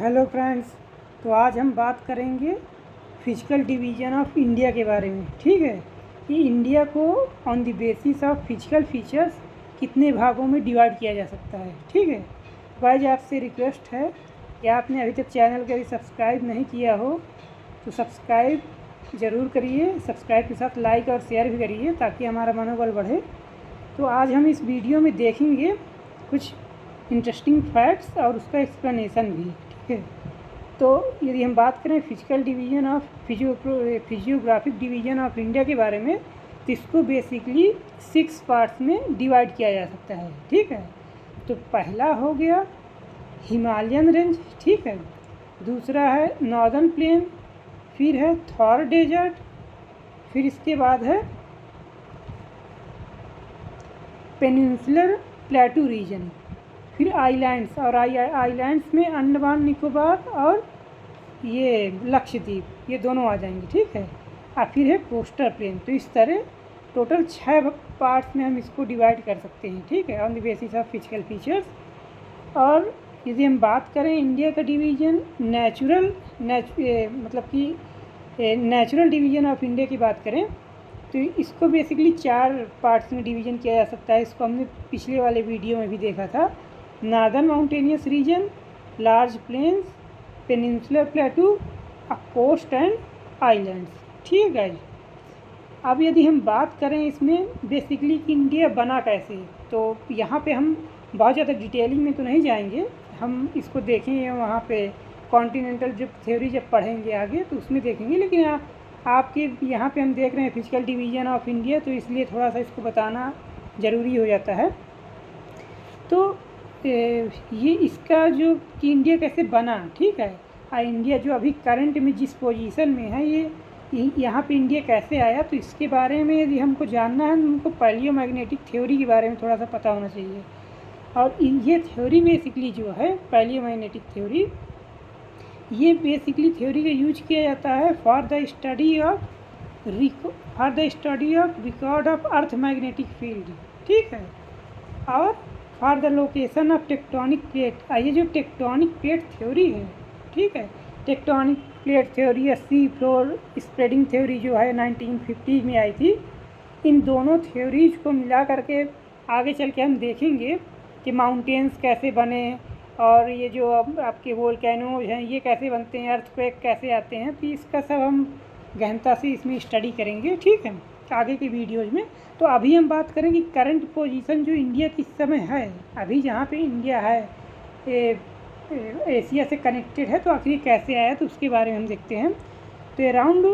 Hello friends. तो आज हम बात करेंगे फिजिकल डिवीज़न ऑफ इंडिया के बारे में। ठीक है, कि इंडिया को on the basis of physical features कितने भागों में डिवाइड किया जा सकता है। ठीक है गाइस, आपसे रिक्वेस्ट है कि आपने अभी तक चैनल को सब्सक्राइब नहीं किया हो तो सब्सक्राइब ज़रूर करिए। सब्सक्राइब के साथ लाइक और शेयर भी करिए ताकि हमारा मनोबल बढ़े। तो आज हम इस वीडियो में देखेंगे कुछ इंटरेस्टिंग फैक्ट्स और उसका एक्सप्लेनेशन भी। ठीक है, तो यदि हम बात करें physical division of physiographic division of India के बारे में, तो इसको बेसिकली 6 पार्ट्स में डिवाइड किया जा सकता है। ठीक है, तो पहला हो गया हिमालयन रेंज। ठीक है, दूसरा है नॉर्दर्न प्लेन, फिर है थॉर डेजर्ट, फिर इसके बाद है पेनिनसुलर प्लेटू रीजन, फिर आइलैंड्स, और आइलैंड्स में अंडमान निकोबार और ये लक्षद्वीप, ये दोनों आ जाएंगे। ठीक है, और फिर है कोस्टल प्लेन। तो इस तरह टोटल 6 पार्ट्स में हम इसको डिवाइड कर सकते हैं। ठीक है, on the basis of physical features. और यदि हम बात करें इंडिया का डिवीज़न मतलब कि नेचुरल डिवीज़न ऑफ इंडिया की बात करें तो इसको बेसिकली 4 पार्ट्स में डिवीज़न किया जा सकता है। इसको हमने पिछले वाले वीडियो में भी देखा था। Northern mountainous region, large plains, peninsular plateau, coast and islands. ठीक है गाइस, अब यदि हम बात करें इसमें बेसिकली कि इंडिया बना कैसे, तो यहाँ पे हम बहुत ज़्यादा डिटेलिंग में तो नहीं जाएंगे। हम इसको देखेंगे वहाँ पे कॉन्टिनेंटल जब थ्योरी जब पढ़ेंगे आगे तो उसमें देखेंगे। लेकिन आपके यहाँ पे हम देख रहे हैं फिजिकल डिवीज़न ऑफ इंडिया, तो इसलिए थोड़ा सा इसको बताना ज़रूरी हो जाता है। तो ये इसका जो कि इंडिया कैसे बना। ठीक है, इंडिया जो अभी करंट में जिस पोजीशन में है, ये यहाँ पे इंडिया कैसे आया, तो इसके बारे में यदि हमको जानना है तो हमको पैलियोमैग्नेटिक थ्योरी के बारे में थोड़ा सा पता होना चाहिए। और ये थ्योरी बेसिकली जो है पैलियोमैग्नेटिक थ्योरी, ये बेसिकली थ्योरी का यूज किया जाता है for the study of record of earth magnetic field. ठीक है, और for the location of tectonic plate. ये जो टेक्टोनिक प्लेट थ्योरी है, ठीक है, टेक्टोनिक प्लेट थ्योरी या सी फ्लोर स्प्रेडिंग थ्योरी जो है 1950 में आई थी। इन दोनों थ्योरीज को मिला करके आगे चल के हम देखेंगे कि माउंटेन्स कैसे बने और ये जो आपके वोल्केनोज हैं ये कैसे बनते हैं, अर्थक्वेक कैसे आते हैं। तो इसका सब हम गहनता से इसमें स्टडी करेंगे। ठीक है, आगे के वीडियोज़ में। तो अभी हम बात करेंगे करंट पोजीशन जो इंडिया किस समय है। अभी जहाँ पे इंडिया है एशिया से कनेक्टेड है, तो आखिर कैसे आया तो उसके बारे में हम देखते हैं। तो अराउंड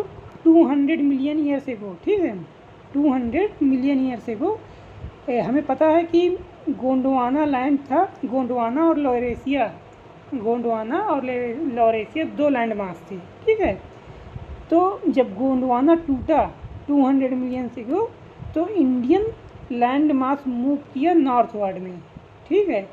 200 मिलियन ईयर्स एगो, ठीक है, 200 मिलियन ईयर्स एगो हमें पता है कि गोंडवाना लैंड था। गोंडवाना और लॉरेशिया 2 लैंड मास थे। ठीक है, तो जब गोंडवाना टूटा 200 मिलियन से गो, तो इंडियन लैंड मास मूव किया नॉर्थवर्ड में। ठीक है,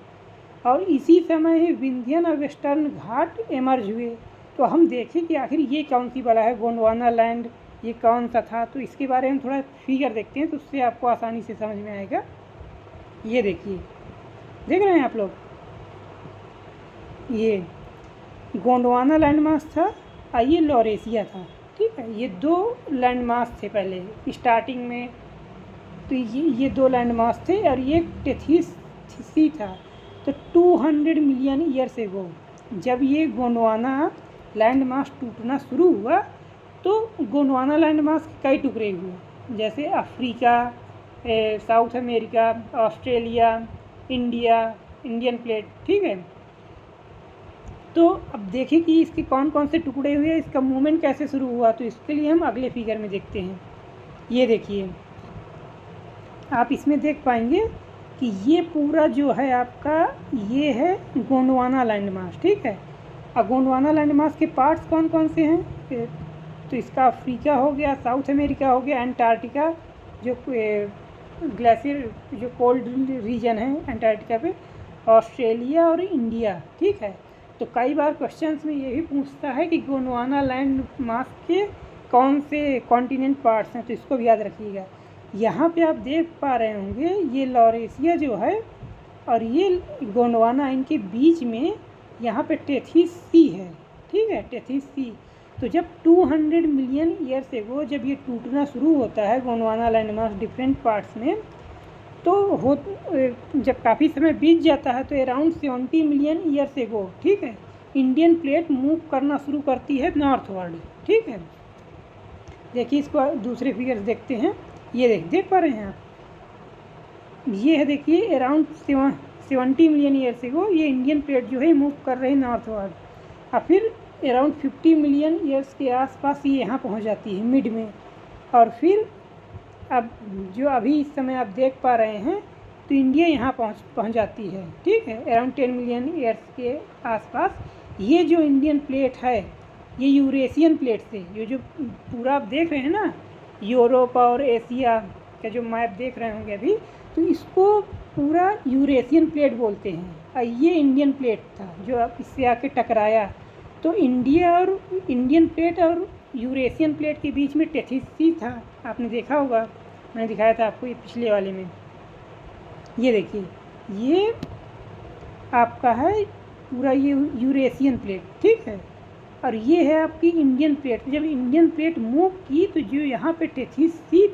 और इसी समय ही विंध्यन और वेस्टर्न घाट एमर्ज हुए। तो हम देखें कि आखिर ये कौन सी बला है गोंडवाना लैंड, ये कौन सा था। तो इसके बारे में थोड़ा फिगर देखते हैं तो उससे आपको आसानी से समझ में आएगा। ये देखिए, देख रहे हैं आप लोग, ये गोंडवाना लैंड मास था और ये लॉरेशिया था। ठीक है, ये 2 लैंड मास थे पहले स्टार्टिंग में। तो ये 2 लैंड मास थे और ये टेथिस सी था। तो 200 मिलियन ईयर से गो जब ये गोंडवाना लैंड मास टूटना शुरू हुआ, तो गोंडवाना लैंड मास के कई टुकड़े हुए, जैसे Africa, south America, Australia, India, Indian plate. ठीक है, तो अब देखिए कि इसके कौन कौन से टुकड़े हुए, इसका मूवमेंट कैसे शुरू हुआ। तो इसके लिए हम अगले फिगर में देखते हैं। ये देखिए, आप इसमें देख पाएंगे कि ये पूरा जो है आपका ये है गोंडवाना लैंड मास। ठीक है, और गोंडवाना लैंड मास के पार्ट्स कौन कौन से हैं, तो इसका अफ्रीका हो गया, साउथ अमेरिका हो गया, अंटार्कटिका जो ग्लेशियर जो कोल्ड रीजन है अंटार्कटिका पे, ऑस्ट्रेलिया और इंडिया। ठीक है, तो कई बार क्वेश्चंस में ये भी पूछता है कि गोंडवाना लैंड मास के कौन से कॉन्टिनेंट पार्ट्स हैं, तो इसको भी याद रखिएगा। यहाँ पे आप देख पा रहे होंगे ये लॉरेशिया जो है और ये गोंडवाना, इनके बीच में यहाँ पे टेथिस सी है, ठीक है, टेथिस सी। तो जब 200 मिलियन ईयर्स एगो जब ये टूटना शुरू होता है गोंडवाना लैंडमास डिफरेंट पार्ट्स में, तो हो जब काफ़ी समय बीत जाता है तो अराउंड 70 मिलियन ईयर्स एगो, ठीक है, इंडियन प्लेट मूव करना शुरू करती है नॉर्थवर्ड, ठीक है। देखिए इसको दूसरे फिगर्स देखते हैं, ये देख पा रहे हैं आप, ये है देखिए अराउंड 70 मिलियन ईयर्स एगो ये इंडियन प्लेट जो है मूव कर रही है नॉर्थवर्ड, और फिर अराउंड 50 मिलियन ईयर्स के आसपास ये यहाँ पहुँच जाती है मिड में, और फिर अब जो अभी इस समय आप देख पा रहे हैं तो इंडिया यहाँ पहुँच जाती है, ठीक है, अराउंड 10 मिलियन ईयर्स के आसपास। ये जो इंडियन प्लेट है ये यूरेशियन प्लेट से, ये जो पूरा आप देख रहे हैं ना यूरोप और एशिया का जो मैप देख रहे होंगे अभी, तो इसको पूरा यूरेशियन प्लेट बोलते हैं, और ये इंडियन प्लेट था जो अब इससे आके टकराया। तो इंडिया और इंडियन प्लेट और यूरेशियन प्लेट के बीच में टेथिस सी था, आपने देखा होगा, मैंने दिखाया था आपको ये पिछले वाले में। ये देखिए ये आपका है पूरा ये यूरेशियन प्लेट, ठीक है, और ये है आपकी इंडियन प्लेट। जब इंडियन प्लेट मूव की तो जो यहाँ पे टेथिस सी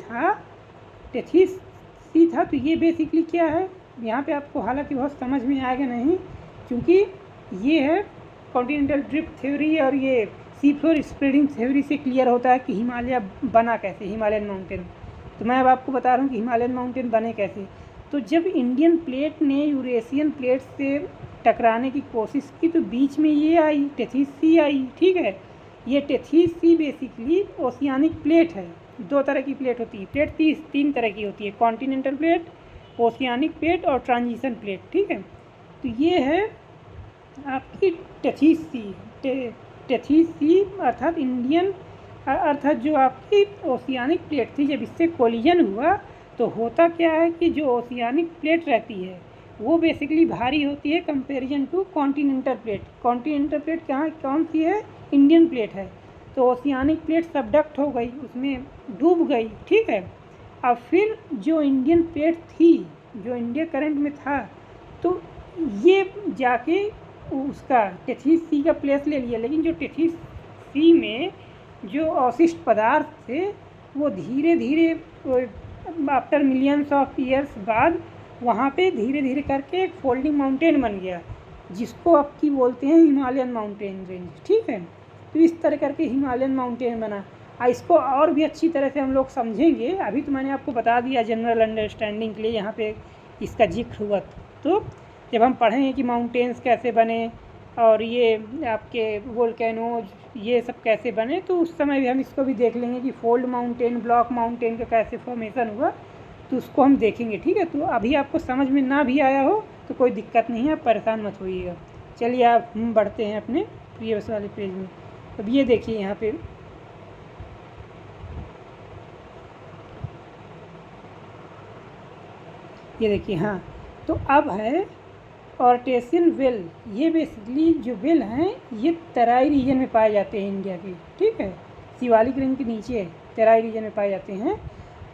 था तो ये बेसिकली क्या है, यहाँ पे आपको हालांकि बहुत समझ में आएगा नहीं, क्योंकि ये है कॉन्टिनेंटल ड्रिफ्ट थ्योरी और ये सी फ्लोर स्प्रेडिंग थ्योरी से क्लियर होता है कि हिमालय बना कैसे, हिमालयन माउंटेन। तो मैं अब आपको बता रहा हूँ कि हिमालयन माउंटेन बने कैसे। तो जब इंडियन प्लेट ने यूरेशियन प्लेट से टकराने की कोशिश की तो बीच में ये आई टेथिस सी आई, ठीक है। ये Tethys see basically oceanic plate है, दो तरह की प्लेट होती है, प्लेट तीन तरह की होती है, कॉन्टिनेंटल प्लेट, ओशियानिक प्लेट और ट्रांजिशन प्लेट, ठीक है। तो ये है आपकी टेथिस सी अर्थात इंडियन अर्थात जो आपकी ओशियानिक प्लेट थी, जब इससे कोलिजन हुआ तो होता क्या है कि जो ओशियानिक प्लेट रहती है वो बेसिकली भारी होती है comparison to continental plate. Continental plate कौन सी है, इंडियन प्लेट है। तो ओशियानिक प्लेट सबडक्ट हो गई, उसमें डूब गई, ठीक है। अब फिर जो इंडियन प्लेट थी जो इंडिया करंट में था, तो ये जाके उसका टेथिस सी का प्लेस ले लिया, लेकिन जो टेथिस सी में जो अवशिष्ट पदार्थ थे वो धीरे धीरे आफ्टर मिलियंस ऑफ ईयर्स बाद वहाँ पे धीरे धीरे करके एक फोल्डिंग माउंटेन बन गया, जिसको आपकी बोलते हैं हिमालयन माउंटेन रेंज, ठीक है। तो इस तरह करके हिमालयन माउंटेन बना। इसको और भी अच्छी तरह से हम लोग समझेंगे, अभी तो मैंने आपको बता दिया जनरल अंडरस्टैंडिंग के लिए यहाँ पे इसका जिक्र हुआ। तो जब हम पढ़ेंगे कि माउंटेन्स कैसे बने और ये आपके वोल्केनोज ये सब कैसे बने, तो उस समय भी हम इसको भी देख लेंगे कि फोल्ड माउंटेन, ब्लॉक माउंटेन का कैसे फॉर्मेशन हुआ, तो उसको हम देखेंगे, ठीक है। तो अभी आपको समझ में ना भी आया हो तो कोई दिक्कत नहीं है, आप परेशान मत होइएगा। चलिए आप हम बढ़ते हैं अपने प्रीवियस वाले पेज में। अब ये देखिए यहाँ पे ये देखिए, हाँ, तो अब है ऑर्टेशियन वेल। ये बेसिकली जो वेल हैं ये तराई रीजन में पाए जाते हैं इंडिया के, ठीक है, शिवालिक रेंज के नीचे तराई रीजन में पाए जाते हैं।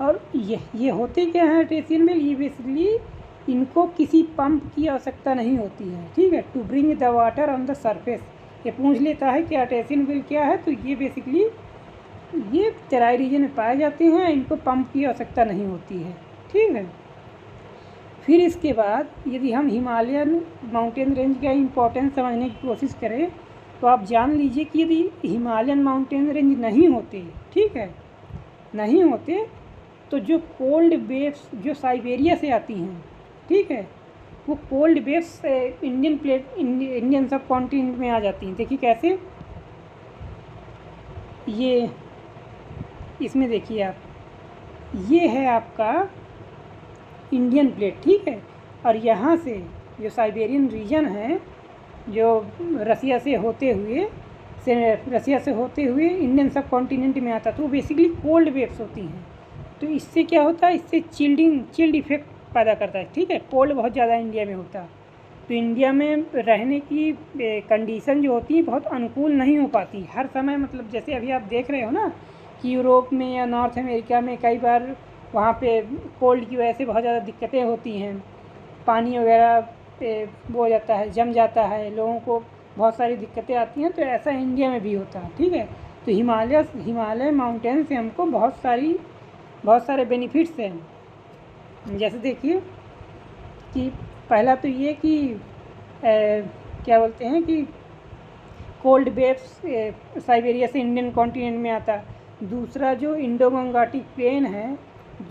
और ये होते क्या हैं ऑर्टेशियन वेल, ये बेसिकली इनको किसी पंप की आवश्यकता नहीं होती है, ठीक है, to bring the water on the surface. ये पूछ लेता है कि ऑर्टेशियन वेल क्या है, तो ये बेसिकली ये तराई रीजन में पाए जाते हैं, इनको पंप की आवश्यकता नहीं होती है, ठीक है। फिर इसके बाद यदि हम हिमालयन माउंटेन रेंज का इम्पोर्टेंस समझने की कोशिश करें तो आप जान लीजिए कि यदि हिमालयन माउंटेन रेंज नहीं होते, ठीक है, नहीं होते, तो जो कोल्ड वेव्स जो साइबेरिया से आती हैं, ठीक है, वो कोल्ड वेव्स इंडियन सब कॉन्टिनेंट में आ जाती हैं। देखिए कैसे, ये इसमें देखिए आप, ये है आपका इंडियन प्लेट, ठीक है, और यहाँ से जो साइबेरियन रीजन है जो रसिया से होते हुए इंडियन सब कॉन्टिनेंट में आता, तो वो बेसिकली कोल्ड वेव्स होती हैं। तो इससे क्या होता है, इससे चिल्ड इफेक्ट पैदा करता है, ठीक है, कोल्ड बहुत ज़्यादा इंडिया में होता है, तो इंडिया में रहने की कंडीशन जो होती है बहुत अनुकूल नहीं हो पाती हर समय। मतलब जैसे अभी आप देख रहे हो ना कि यूरोप में या नॉर्थ अमेरिका में कई बार वहाँ पे कोल्ड की वजह से बहुत ज़्यादा दिक्कतें होती हैं, पानी वगैरह वो हो जाता है, जम जाता है, लोगों को बहुत सारी दिक्कतें आती हैं, तो ऐसा इंडिया में भी होता है, ठीक है। तो हिमालय माउंटेन से हमको बहुत सारे बेनिफिट्स हैं। जैसे देखिए कि पहला तो ये कि क्या बोलते हैं कि कोल्ड वेव्स साइबेरिया से इंडियन कॉन्टिनेंट में आता है। दूसरा जो इंडो गंगाटिक प्लेन है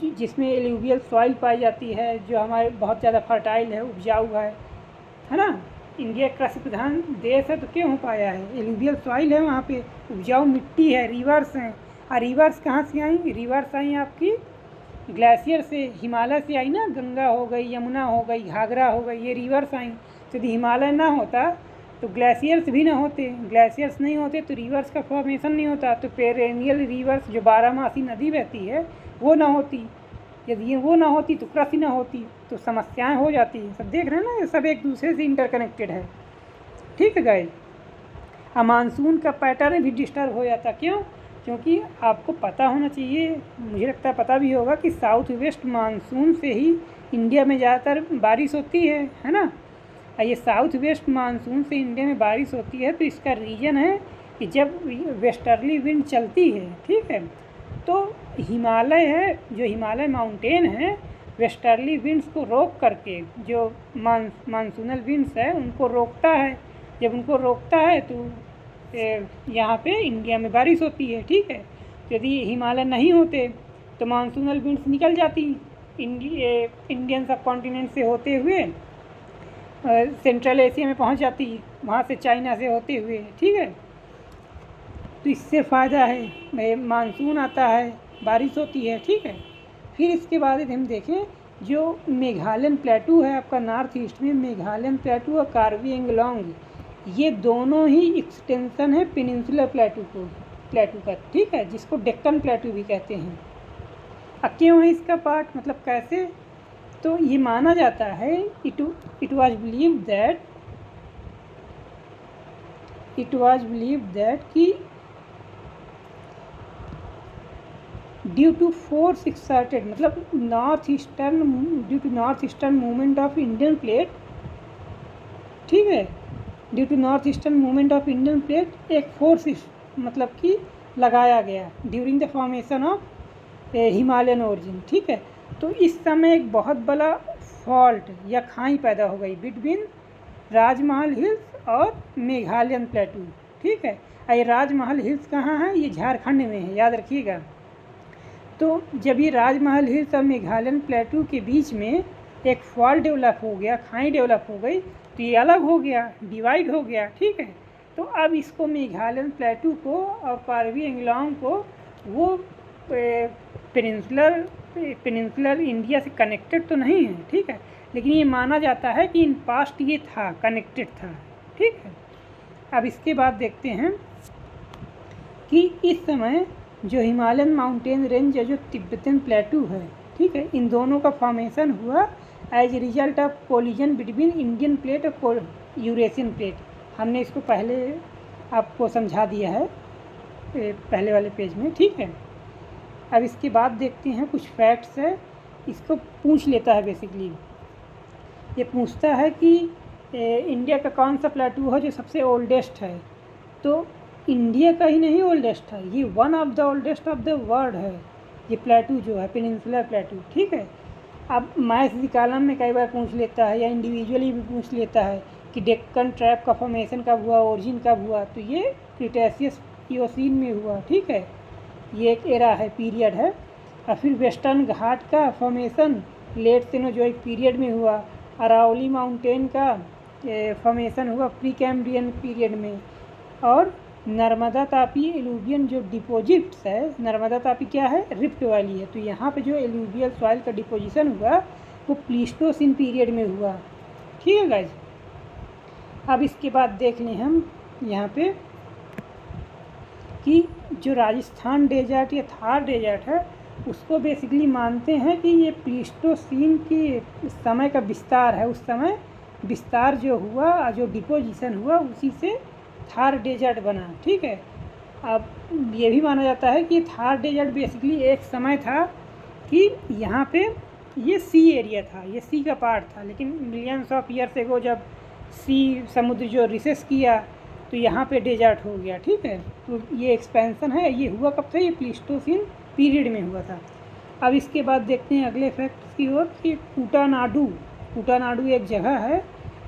जिसमें एल्यूवियल सॉइल पाई जाती है, जो हमारे बहुत ज़्यादा फर्टाइल है, उपजाऊ है ना। इंडिया कृषि प्रधान देश है तो क्यों हो पाया है, एल्यूवियल सॉइल है, वहाँ पे उपजाऊ मिट्टी है, रिवर्स हैं। और रिवर्स कहाँ से आई, रिवर्स आई आपकी ग्लेशियर से, हिमालय से आई ना, गंगा हो गई, यमुना हो गई, घाघरा हो गई, ये रिवर्स आई। तो यदि हिमालय ना होता तो ग्लेशियर्स भी ना होते, ग्लेशियर्स नहीं होते तो रिवर्स का फॉर्मेशन नहीं होता, तो पेरेनियल रिवर्स जो 12मासी नदी बहती है वो ना होती। यदि वो ना होती तो कृषि ना होती, तो समस्याएं हो जाती हैं। सब देख रहे हैं ना, ये सब एक दूसरे से इंटरकनेक्टेड है, ठीक है गाइस। अब मानसून का पैटर्न भी डिस्टर्ब हो जाता, क्यों? क्योंकि आपको पता होना चाहिए, मुझे लगता है पता भी होगा कि साउथ वेस्ट मानसून से ही इंडिया में ज़्यादातर बारिश होती है ना। ये साउथ वेस्ट मानसून से इंडिया में बारिश होती है, तो इसका रीज़न है कि जब वेस्टर्ली विंड चलती है, ठीक है, तो हिमालय है, जो हिमालय माउंटेन है, वेस्टर्ली विंड्स को रोक करके जो मानसूनल विंड्स है उनको रोकता है। जब उनको रोकता है तो यहाँ पे इंडिया में बारिश होती है, ठीक है। यदि हिमालय नहीं होते तो मानसूनल विंड्स निकल जाती इंडियन सब कॉन्टिनेंट से होते हुए सेंट्रल एशिया में पहुँच जाती, वहाँ से चाइना से होते हुए, ठीक है। तो इससे फ़ायदा है, मानसून आता है, बारिश होती है, ठीक है। फिर इसके बाद यदि हम देखें, जो मेघालयन प्लेटू है आपका नॉर्थ ईस्ट में, मेघालयन प्लेटू और कार्बी एंगलोंग, ये दोनों ही एक्सटेंशन है पेनिनसुलर प्लेटू का, ठीक है, जिसको डेक्कन प्लेटू भी कहते हैं। अब क्यों है इसका पार्ट, मतलब कैसे? तो ये माना जाता है, इट वाज बिलीव्ड दैट कि ड्यू टू फोर्स एक्सर्टेड, मतलब due to north eastern movement of Indian plate, ठीक है, due to north eastern movement of Indian plate एक फोर्स मतलब कि लगाया गया during the formation of Himalayan origin, ठीक है। तो इस समय एक बहुत बड़ा फॉल्ट या खाई पैदा हो गई बिटवीन राजमहल हिल्स और मेघालयन प्लेटू, ठीक है। ये राजमहल हिल्स कहाँ है, ये झारखंड में है, याद रखिएगा। तो जब ये राजमहल हिल्स और मेघालयन प्लेटू के बीच में एक फॉल्ट डेवलप हो गया, खाई डेवलप हो गई, तो ये अलग हो गया, डिवाइड हो गया, ठीक है। तो अब इसको मेघालयन प्लेटू को और कार्बी एंगलोंग को वो पेनिनसुलर इंडिया से कनेक्टेड तो नहीं है, ठीक है, लेकिन ये माना जाता है कि इन पास्ट ये था, कनेक्टेड था, ठीक है। अब इसके बाद देखते हैं कि इस समय जो हिमालयन माउंटेन रेंज है, जो तिब्बतन प्लेटू है, ठीक है, इन दोनों का फॉर्मेशन हुआ as a result of collision between Indian plate और यूरेशियन प्लेट। हमने इसको पहले आपको समझा दिया है पहले वाले पेज में, ठीक है। अब इसके बाद देखते हैं कुछ फैक्ट्स है, इसको पूछ लेता है बेसिकली, ये पूछता है कि इंडिया का कौन सा प्लेटू है जो सबसे ओल्डेस्ट है। तो इंडिया का ही नहीं ओल्डेस्ट है, ये one of the oldest of the world है ये प्लेटू जो है, पेनिनसुलर प्लेटू, ठीक है। अब मैथ्स कॉलम में कई बार पूछ लेता है या इंडिविजुअली भी पूछ लेता है कि डेक्कन ट्रैप का फॉर्मेशन कब हुआ, ओरिजिन कब हुआ, तो ये क्रिटेशियस इओसीन में हुआ, ठीक है, ये एक एरा है, पीरियड है। और फिर वेस्टर्न घाट का फॉर्मेशन लेट सेनोजोइक पीरियड में हुआ, अरावली माउंटेन का फॉर्मेशन हुआ प्री कैम्ब्रियन पीरियड में, और नर्मदा तापी एलुवियन जो डिपोजिट्स है, नर्मदा तापी क्या है, रिफ्ट वैली है, तो यहाँ पे जो एलुवियल सॉइल का डिपोजिशन हुआ वो प्लीस्टोसिन पीरियड में हुआ, ठीक है गाइज। अब इसके बाद देख लें हम यहाँ पे कि जो राजस्थान डेजर्ट या थार डेजर्ट है उसको बेसिकली मानते हैं कि ये प्लीस्टोसिन की समय का विस्तार है, उस समय विस्तार जो हुआ, जो डिपोजिशन हुआ, उसी से थार डेजर्ट बना, ठीक है। अब ये भी माना जाता है कि थार डेजर्ट बेसिकली एक समय था कि यहाँ पे ये सी एरिया था, ये सी का पार्ट था, लेकिन मिलियंस ऑफ ईयर्स एगो जब सी समुद्र जो रिसेस किया तो यहाँ पे डेजर्ट हो गया, ठीक है। तो ये एक्सपेंशन है, ये हुआ कब था, ये प्लीस्टोसिन पीरियड में हुआ था। अब इसके बाद देखते हैं अगले फैक्ट की ओर कि कूटानाडु, कूटानाडु एक जगह है,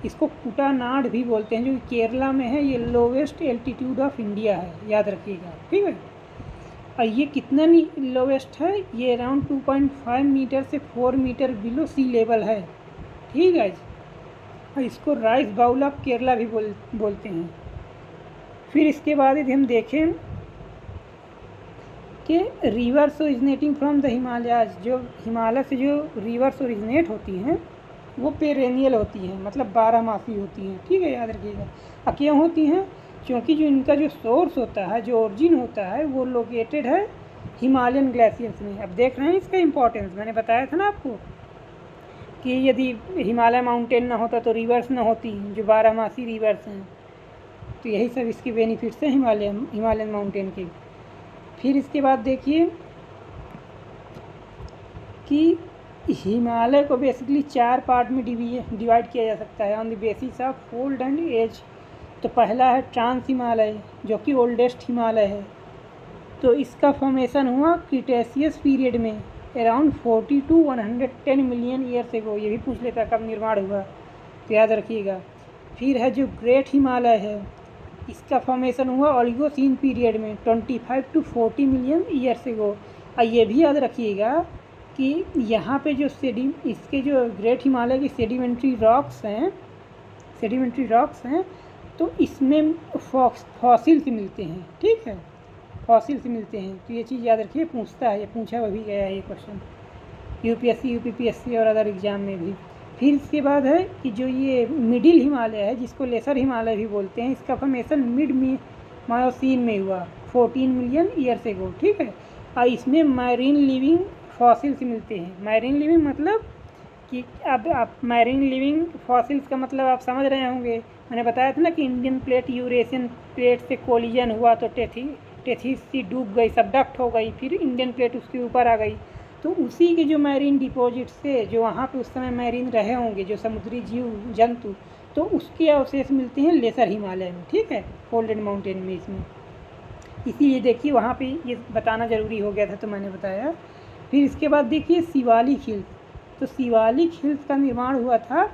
इसको कूटानाड भी बोलते हैं, जो केरला में है। ये लोवेस्ट एल्टीट्यूड ऑफ इंडिया है, याद रखिएगा, ठीक है। और ये कितना लोवेस्ट है, ये अराउंड 2.5 मीटर से 4 मीटर बिलो सी लेवल है, ठीक है। और इसको राइस बाउल ऑफ केरला भी बोलते हैं। फिर इसके बाद यदि हम देखें कि reverse originating from the Himalayas, जो हिमालय से जो रिवर्स ओरिजिनेट होती हैं वो पेरेनियल होती हैं, मतलब 12 मासी होती हैं, ठीक है, याद रखिएगा। क्यों होती हैं, क्योंकि जो इनका जो सोर्स होता है, जो ओरिजिन होता है, वो लोकेटेड है हिमालयन ग्लेशियर्स में। अब देख रहे हैं इसका इम्पोर्टेंस, मैंने बताया था ना आपको कि यदि हिमालय माउंटेन ना होता तो रिवर्स ना होती, जो 12 मासी रिवर्स हैं। तो यही सब इसके बेनिफिट्स हैं हिमालयन माउंटेन के। फिर इसके बाद देखिए कि हिमालय को बेसिकली 4 पार्ट में डिवाइड किया जा सकता है on the basis of fold and age. तो पहला है ट्रांस हिमालय, जो कि ओल्डेस्ट हिमालय है। तो इसका फॉर्मेशन हुआ क्रिटेशियस पीरियड में around 40 to 110 million years ago. ये भी पूछ लेता कब निर्माण हुआ, तो याद रखिएगा। फिर है जो ग्रेट हिमालय है, इसका फॉर्मेशन हुआ ओलिगोसीन पीरियड में 25 to 40 मिलियन ईयर्स एगो। और ये भी याद रखिएगा कि यहाँ पे जो इसके जो ग्रेट हिमालय की सेडिमेंट्री रॉक्स हैं, तो इसमें फॉसिल्स मिलते हैं, ठीक है, फॉसिल्स मिलते हैं। तो ये चीज़ याद रखिए, पूछता है, ये पूछा भी गया है ये क्वेश्चन यूपीएससी, यूपीपीएससी और अदर एग्जाम में भी। फिर इसके बाद है कि जो ये मिडिल हिमालय है, जिसको लेसर हिमालय भी बोलते हैं, इसका फॉर्मेशन मिड मायोसीन में हुआ 14 मिलियन ईयर्स एगो, ठीक है। और इसमें मैरीन लिविंग फॉसिल्स मिलते हैं। मैरीन लिविंग मतलब कि अब आप मैरीन लिविंग फॉसिल्स का मतलब आप समझ रहे होंगे। मैंने बताया था ना कि इंडियन प्लेट यूरेशियन प्लेट से कोलिजन हुआ तो टेथिस सी डूब गई, सबडक्ट हो गई, फिर इंडियन प्लेट उसके ऊपर आ गई। तो उसी के जो मैरीन डिपॉजिट से, जो वहाँ पे उस समय मैरीन रहे होंगे, जो समुद्री जीव जंतु, तो उसके अवशेष मिलते हैं लेसर हिमालय में, ठीक है, फोल्डेड माउंटेन में। इसमें इसीलिए देखिए वहाँ पे ये बताना ज़रूरी हो गया था, तो मैंने बताया। फिर इसके बाद देखिए शिवालिक हिल्स। तो शिवालिक हिल्स का निर्माण हुआ था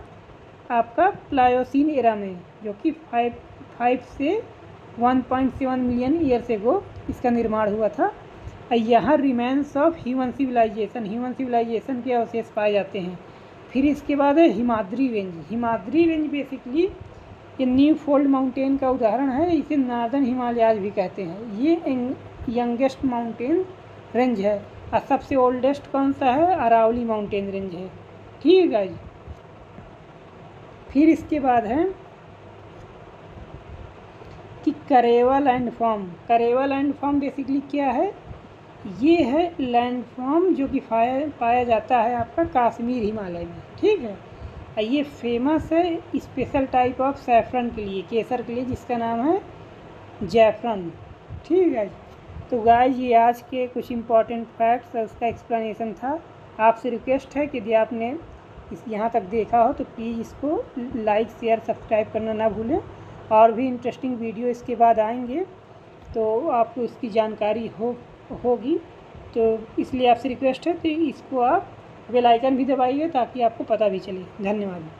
आपका प्लायोसीन एरा में, जो कि 5 से 1.7 मिलियन ईयर्स एगो इसका निर्माण हुआ था। यहाँ रिमेन्स ऑफ ह्यूमन सिविलाइजेशन के अवशेष पाए जाते हैं। फिर इसके बाद है हिमाद्री रेंज बेसिकली ये न्यू फोल्ड माउंटेन का उदाहरण है, इसे नॉर्दर्न हिमालयाज भी कहते हैं। ये यंगेस्ट माउंटेन रेंज है। और सबसे ओल्डेस्ट कौन सा है, अरावली माउंटेन रेंज है, ठीक है गाइस। फिर इसके बाद है कि करेवा लैंडफॉर्म बेसिकली क्या है, ये है लैंडफॉर्म जो कि पाया जाता है आपका कश्मीर हिमालय में, ठीक है। ये फेमस है स्पेशल टाइप ऑफ सैफरन के लिए, केसर के लिए, जिसका नाम है जैफरन, ठीक है। तो गाइस ये आज के कुछ इंपॉर्टेंट फैक्ट्स और उसका एक्सप्लेनेशन था। आपसे रिक्वेस्ट है कि यदि आपने यहाँ तक देखा हो तो प्लीज़ इसको लाइक, शेयर, सब्सक्राइब करना ना भूलें। और भी इंटरेस्टिंग वीडियो इसके बाद आएंगे तो आपको इसकी जानकारी होगी। तो इसलिए आपसे रिक्वेस्ट है कि इसको आप बेल आइकन भी दबाइए ताकि आपको पता भी चले। धन्यवाद।